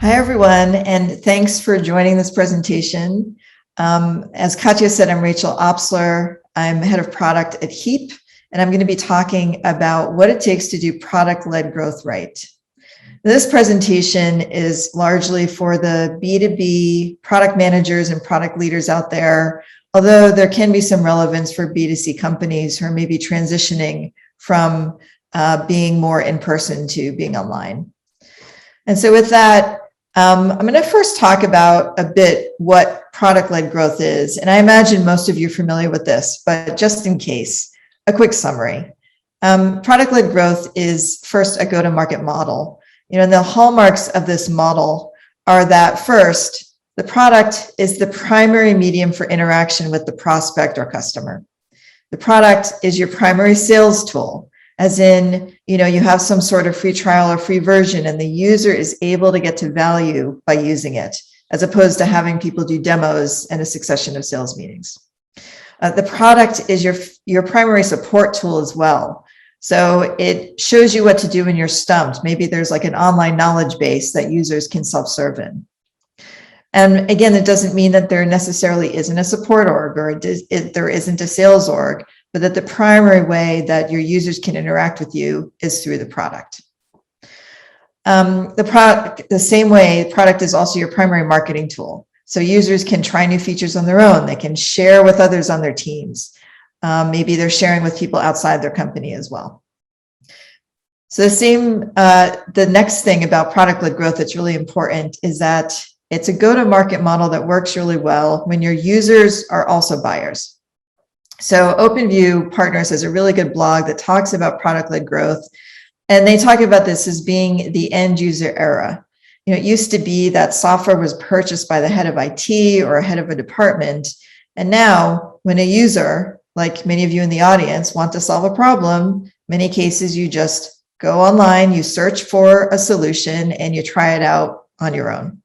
Hi, everyone, and thanks for joining this presentation. As Katya said, I'm Rachel Obstler. I'm head of product at Heap, and I'm going to be talking about what it takes to do product-led growth right. This presentation is largely for the B2B product managers and product leaders out there, although there can be some relevance for B2C companies who are maybe transitioning from being more in person to being online. And so with that, I'm going to first talk about a bit what product-led growth is. And I imagine most of you are familiar with this, but just in case, a quick summary. Product-led growth is first a go-to-market model. And the hallmarks of this model are that first, the product is the primary medium for interaction with the prospect or customer. The product is your primary sales tool. As in, you have some sort of free trial or free version and the user is able to get to value by using it, as opposed to having people do demos and a succession of sales meetings. The product is your primary support tool as well. So it shows you what to do when you're stumped. Maybe there's like an online knowledge base that users can self-serve in. And again, it doesn't mean that there necessarily isn't a support org or there isn't a sales org, but that the primary way that your users can interact with you is through the product. The same way, product is also your primary marketing tool. So users can try new features on their own. They can share with others on their teams. Maybe they're sharing with people outside their company as well. So the next thing about product-led growth that's really important is that it's a go-to-market model that works really well when your users are also buyers. So OpenView Partners has a really good blog that talks about product-led growth, and they talk about this as being the end user era. It used to be that software was purchased by the head of IT or a head of a department, and now when a user, like many of you in the audience, want to solve a problem, many cases you just go online, you search for a solution, and you try it out on your own.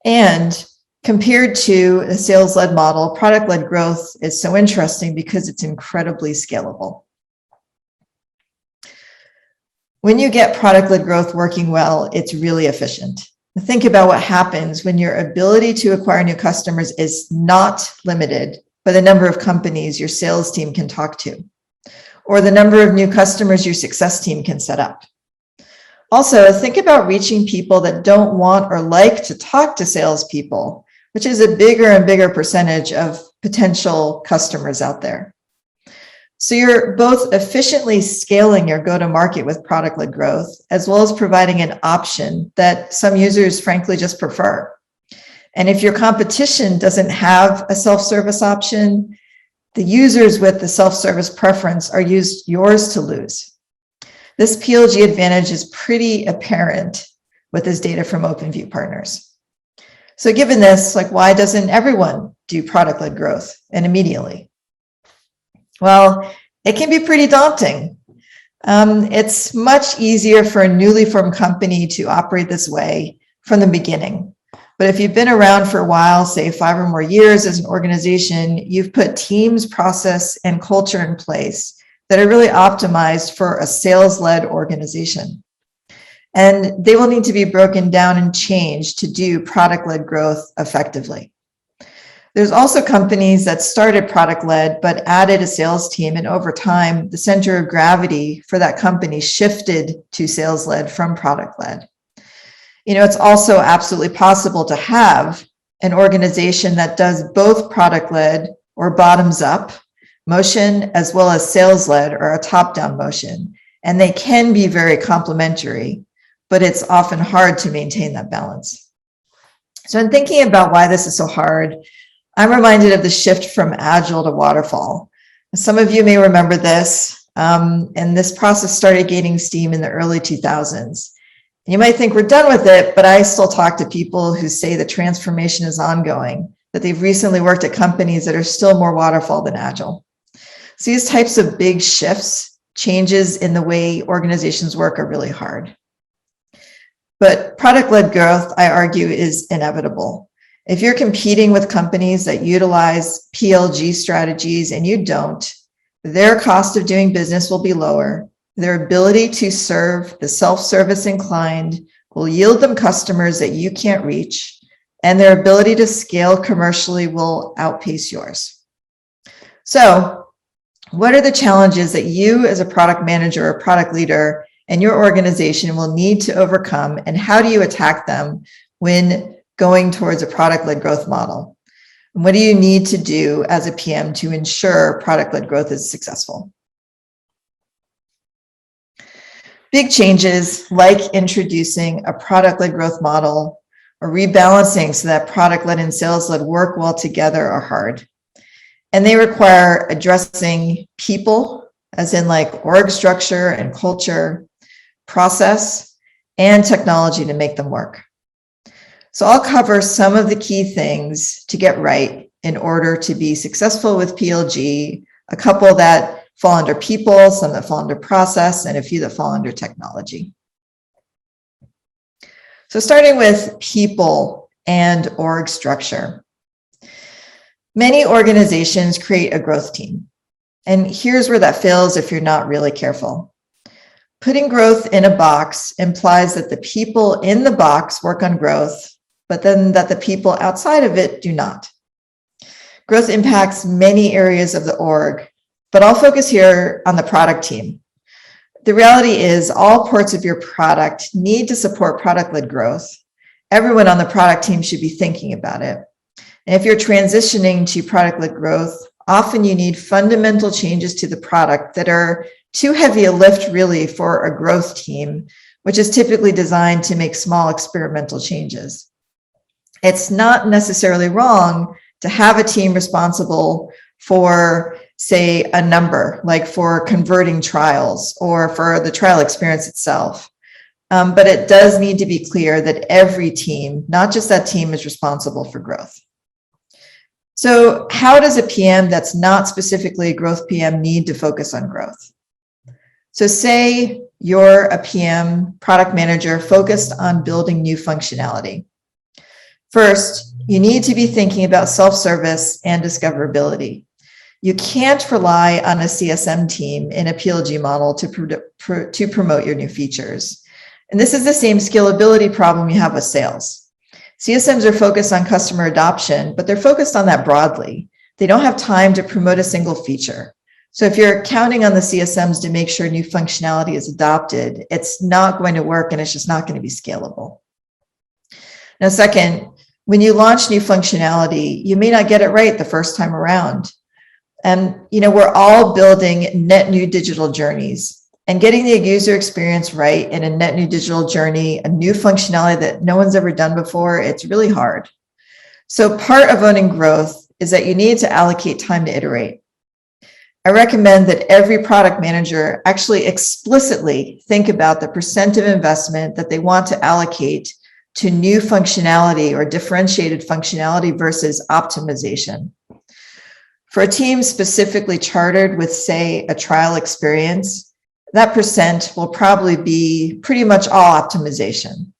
And compared to a sales-led model, product-led growth is so interesting because it's incredibly scalable. When you get product-led growth working well, it's really efficient. Think about what happens when your ability to acquire new customers is not limited by the number of companies your sales team can talk to, or the number of new customers your success team can set up. Also, think about reaching people that don't want or like to talk to salespeople, which is a bigger and bigger percentage of potential customers out there. So you're both efficiently scaling your go-to-market with product-led growth, as well as providing an option that some users frankly just prefer. And if your competition doesn't have a self-service option, the users with the self-service preference are yours to lose. This PLG advantage is pretty apparent with this data from OpenView Partners. So given this, why doesn't everyone do product-led growth and immediately? Well, it can be pretty daunting. It's much easier for a newly formed company to operate this way from the beginning. But if you've been around for a while, say 5 or more years as an organization, you've put teams, process, and culture in place that are really optimized for a sales-led organization. And they will need to be broken down and changed to do product-led growth effectively. There's also companies that started product-led but added a sales team, and over time, the center of gravity for that company shifted to sales-led from product-led. It's also absolutely possible to have an organization that does both product-led or bottoms-up motion as well as sales-led or a top-down motion. And they can be very complementary, but it's often hard to maintain that balance. So in thinking about why this is so hard, I'm reminded of the shift from agile to waterfall. Some of you may remember this, and this process started gaining steam in the early 2000s. You might think we're done with it, but I still talk to people who say the transformation is ongoing, that they've recently worked at companies that are still more waterfall than agile. So these types of big shifts, changes in the way organizations work are really hard. But product-led growth, I argue, is inevitable. If you're competing with companies that utilize PLG strategies and you don't, their cost of doing business will be lower. Their ability to serve the self-service inclined will yield them customers that you can't reach, and their ability to scale commercially will outpace yours. So, what are the challenges that you as a product manager or product leader and your organization will need to overcome, and how do you attack them when going towards a product-led growth model? And what do you need to do as a PM to ensure product-led growth is successful? Big changes like introducing a product-led growth model or rebalancing so that product-led and sales-led work well together are hard. And they require addressing people, as in like org structure and culture, process, and technology to make them work. So I'll cover some of the key things to get right in order to be successful with PLG, a couple that fall under people, some that fall under process, and a few that fall under technology. So starting with people and org structure. Many organizations create a growth team. And here's where that fails if you're not really careful. Putting growth in a box implies that the people in the box work on growth, but then that the people outside of it do not. Growth impacts many areas of the org, but I'll focus here on the product team. The reality is all parts of your product need to support product-led growth. Everyone on the product team should be thinking about it. And if you're transitioning to product-led growth, often you need fundamental changes to the product that are too heavy a lift really for a growth team, which is typically designed to make small experimental changes. It's not necessarily wrong to have a team responsible for, say, a number, like for converting trials or for the trial experience itself. But it does need to be clear that every team, not just that team, is responsible for growth. So how does a PM that's not specifically a growth PM need to focus on growth? So say you're a PM, product manager, focused on building new functionality. First, you need to be thinking about self-service and discoverability. You can't rely on a CSM team in a PLG model to promote your new features. And this is the same scalability problem you have with sales. CSMs are focused on customer adoption, but they're focused on that broadly. They don't have time to promote a single feature. So if you're counting on the CSMs to make sure new functionality is adopted, it's not going to work and it's just not going to be scalable. Now, second, when you launch new functionality, you may not get it right the first time around. And we're all building net new digital journeys. And getting the user experience right in a net new digital journey, a new functionality that no one's ever done before, it's really hard. So part of owning growth is that you need to allocate time to iterate. I recommend that every product manager actually explicitly think about the percent of investment that they want to allocate to new functionality or differentiated functionality versus optimization. For a team specifically chartered with, say, a trial experience, that percent will probably be pretty much all optimization.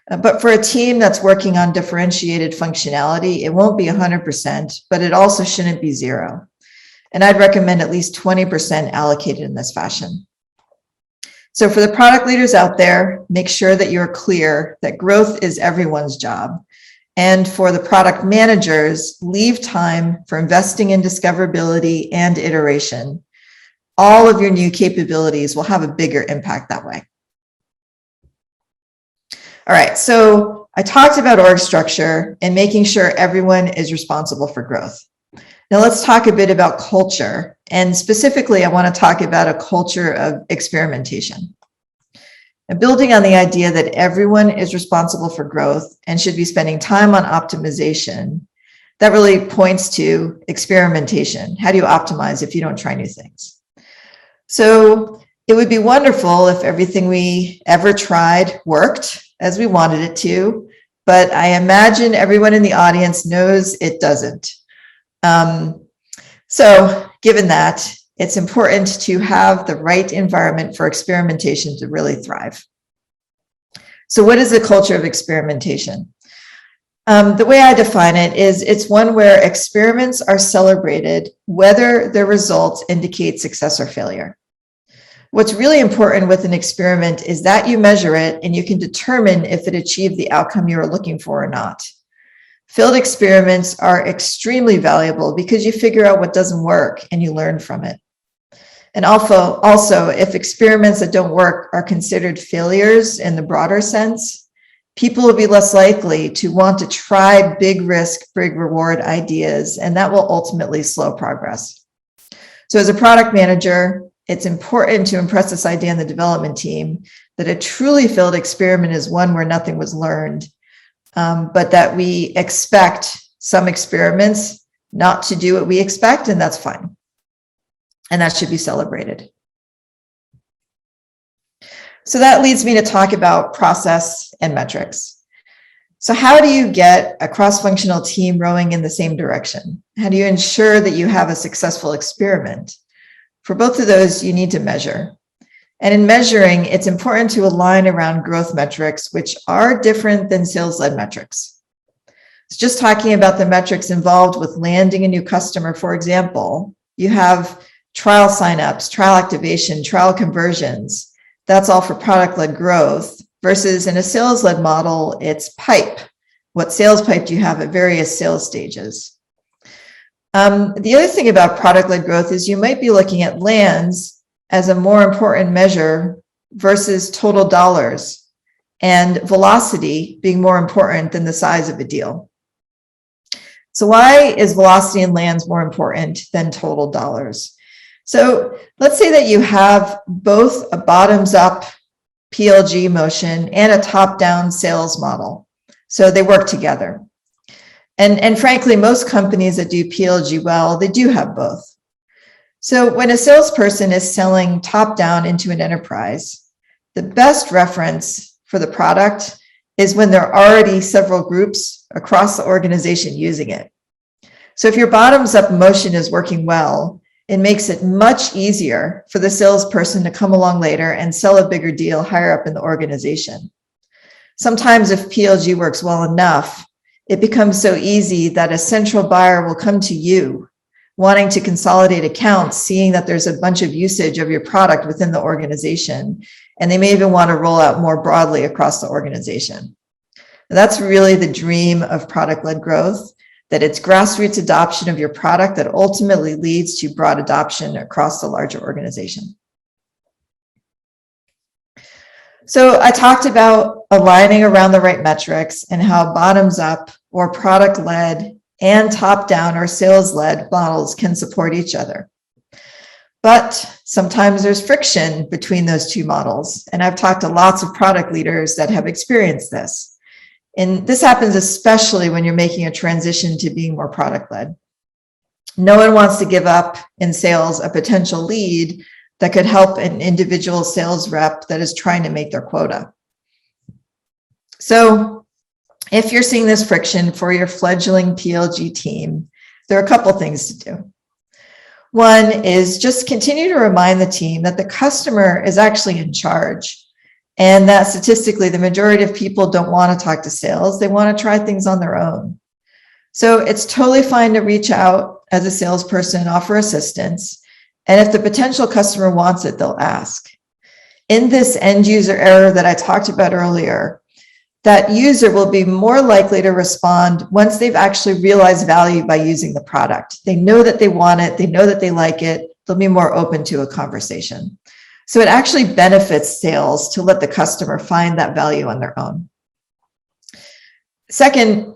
But for a team that's working on differentiated functionality, it won't be 100%, but it also shouldn't be zero. And I'd recommend at least 20% allocated in this fashion. So for the product leaders out there, make sure that you're clear that growth is everyone's job. And for the product managers, leave time for investing in discoverability and iteration. All of your new capabilities will have a bigger impact that way. All right, so I talked about org structure and making sure everyone is responsible for growth. Now let's talk a bit about culture. And specifically, I want to talk about a culture of experimentation. And building on the idea that everyone is responsible for growth and should be spending time on optimization, that really points to experimentation. How do you optimize if you don't try new things? So it would be wonderful if everything we ever tried worked as we wanted it to, but I imagine everyone in the audience knows it doesn't. So given that, it's important to have the right environment for experimentation to really thrive. So what is the culture of experimentation? The way I define it is it's one where experiments are celebrated, whether their results indicate success or failure. What's really important with an experiment is that you measure it and you can determine if it achieved the outcome you were looking for or not. Field experiments are extremely valuable because you figure out what doesn't work and you learn from it. And also, if experiments that don't work are considered failures in the broader sense, people will be less likely to want to try big risk, big reward ideas, and that will ultimately slow progress. So as a product manager, it's important to impress this idea on the development team that a truly failed experiment is one where nothing was learned, but that we expect some experiments not to do what we expect, and that's fine. And that should be celebrated. So that leads me to talk about process and metrics. So how do you get a cross-functional team rowing in the same direction? How do you ensure that you have a successful experiment? For both of those, you need to measure. And in measuring, it's important to align around growth metrics, which are different than sales-led metrics. So just talking about the metrics involved with landing a new customer, for example, you have trial signups, trial activation, trial conversions. That's all for product-led growth, versus in a sales-led model, it's pipe. What sales pipe do you have at various sales stages? The other thing about product-led growth is you might be looking at lands as a more important measure versus total dollars, and velocity being more important than the size of a deal. So why is velocity in lands more important than total dollars? So let's say that you have both a bottoms-up PLG motion and a top-down sales model. So they work together. And frankly, most companies that do PLG well, they do have both. So when a salesperson is selling top-down into an enterprise, the best reference for the product is when there are already several groups across the organization using it. So if your bottoms-up motion is working well, it makes it much easier for the salesperson to come along later and sell a bigger deal higher up in the organization. Sometimes if PLG works well enough, it becomes so easy that a central buyer will come to you wanting to consolidate accounts, seeing that there's a bunch of usage of your product within the organization, and they may even want to roll out more broadly across the organization. That's really the dream of product-led growth, that it's grassroots adoption of your product that ultimately leads to broad adoption across the larger organization. So I talked about aligning around the right metrics and how bottoms-up or product-led and top-down or sales-led models can support each other. But sometimes there's friction between those two models. And I've talked to lots of product leaders that have experienced this. And this happens especially when you're making a transition to being more product-led. No one wants to give up in sales a potential lead that could help an individual sales rep that is trying to make their quota. So if you're seeing this friction for your fledgling PLG team, there are a couple things to do. One is just continue to remind the team that the customer is actually in charge, and that statistically, the majority of people don't want to talk to sales. They want to try things on their own. So it's totally fine to reach out as a salesperson and offer assistance. And if the potential customer wants it, they'll ask. In this end user error that I talked about earlier, that user will be more likely to respond once they've actually realized value by using the product. They know that they want it. They know that they like it. They'll be more open to a conversation. So it actually benefits sales to let the customer find that value on their own. Second,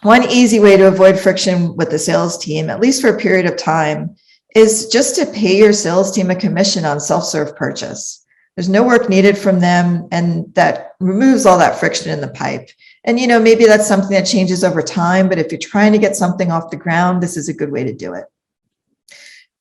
one easy way to avoid friction with the sales team, at least for a period of time, is just to pay your sales team a commission on self-serve purchase. There's no work needed from them, and that removes all that friction in the pipe. And maybe that's something that changes over time, but if you're trying to get something off the ground, this is a good way to do it.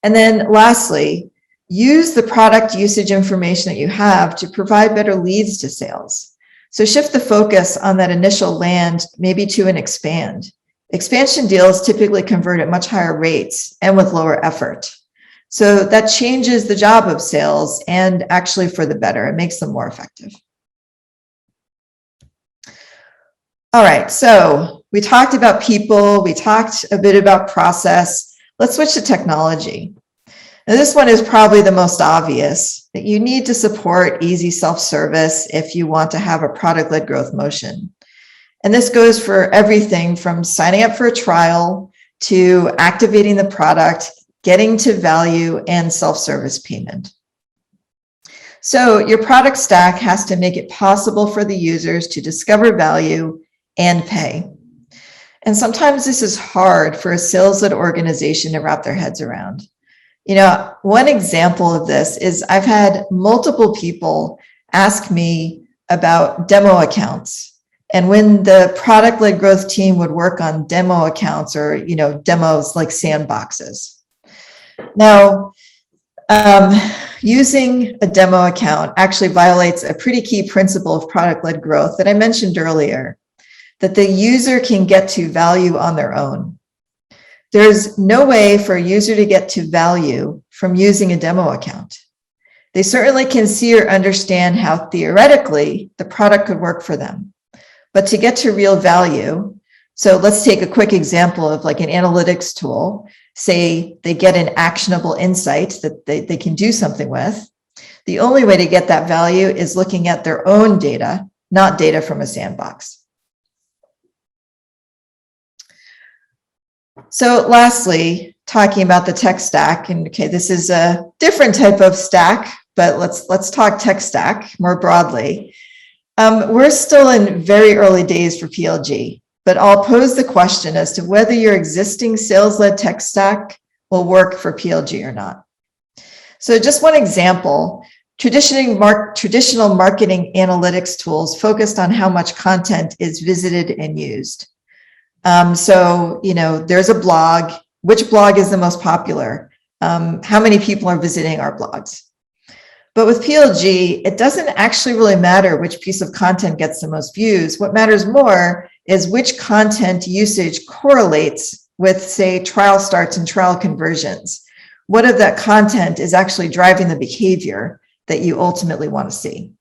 And then lastly, use the product usage information that you have to provide better leads to sales. So shift the focus on that initial land, maybe to an expand. Expansion deals typically convert at much higher rates and with lower effort. So that changes the job of sales, and actually for the better. It makes them more effective. All right, so we talked about people, we talked a bit about process. Let's switch to technology. Now, this one is probably the most obvious, that you need to support easy self-service if you want to have a product-led growth motion. And this goes for everything from signing up for a trial to activating the product, getting to value, and self-service payment. So your product stack has to make it possible for the users to discover value and pay. And sometimes this is hard for a sales-led organization to wrap their heads around. One example of this is I've had multiple people ask me about demo accounts. And when the product-led growth team would work on demo accounts or, demos like sandboxes. Now, using a demo account actually violates a pretty key principle of product-led growth that I mentioned earlier, that the user can get to value on their own. There's no way for a user to get to value from using a demo account. They certainly can see or understand how theoretically the product could work for them. But to get to real value, so let's take a quick example of like an analytics tool. Say they get an actionable insight that they can do something with. The only way to get that value is looking at their own data, not data from a sandbox. So lastly, talking about the tech stack, and okay, this is a different type of stack, but let's talk tech stack more broadly. We're still in very early days for PLG, but I'll pose the question as to whether your existing sales-led tech stack will work for PLG or not. So just one example, traditional marketing analytics tools focused on how much content is visited and used. So, there's a blog. Which blog is the most popular? How many people are visiting our blogs? But with PLG, it doesn't actually really matter which piece of content gets the most views. What matters more is which content usage correlates with, say, trial starts and trial conversions. What of that content is actually driving the behavior that you ultimately want to see?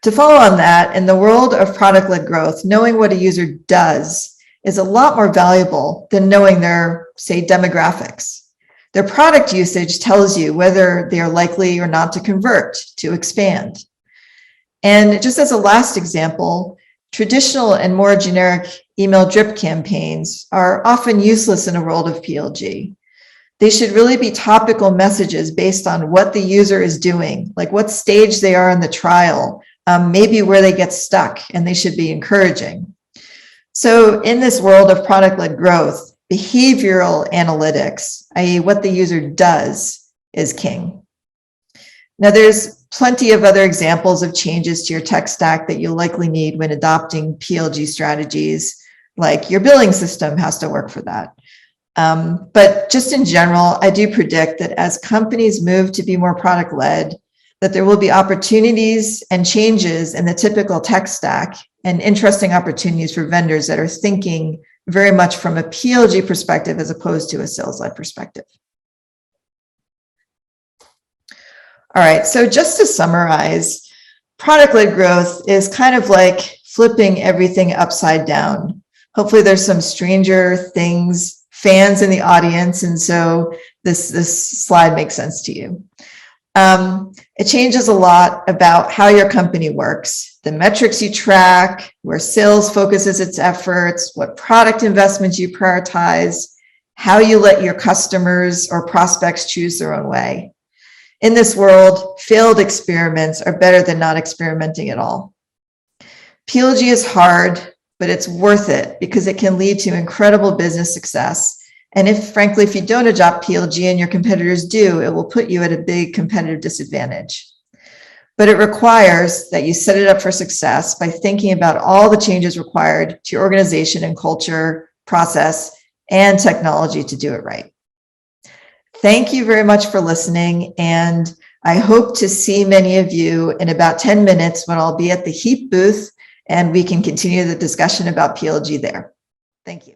To follow on that, in the world of product-led growth, knowing what a user does is a lot more valuable than knowing their, say, demographics. Their product usage tells you whether they are likely or not to convert, to expand. And just as a last example, traditional and more generic email drip campaigns are often useless in a world of PLG. They should really be topical messages based on what the user is doing, like what stage they are in the trial, maybe where they get stuck, and they should be encouraging. So in this world of product-led growth, behavioral analytics, i.e. what the user does, is king. Now there's plenty of other examples of changes to your tech stack that you'll likely need when adopting PLG strategies, like your billing system has to work for that. But just in general, I do predict that as companies move to be more product-led, that there will be opportunities and changes in the typical tech stack and interesting opportunities for vendors that are thinking very much from a PLG perspective as opposed to a sales-led perspective. All right, so just to summarize, product-led growth is kind of like flipping everything upside down. Hopefully there's some Stranger Things fans in the audience, and so this slide makes sense to you. It changes a lot about how your company works, the metrics you track, where sales focuses its efforts, what product investments you prioritize, how you let your customers or prospects choose their own way. In this world, failed experiments are better than not experimenting at all. PLG is hard, but it's worth it because it can lead to incredible business success. And frankly, if you don't adopt PLG and your competitors do, it will put you at a big competitive disadvantage. But it requires that you set it up for success by thinking about all the changes required to your organization and culture, process, and technology to do it right. Thank you very much for listening, and I hope to see many of you in about 10 minutes when I'll be at the Heap booth, and we can continue the discussion about PLG there. Thank you.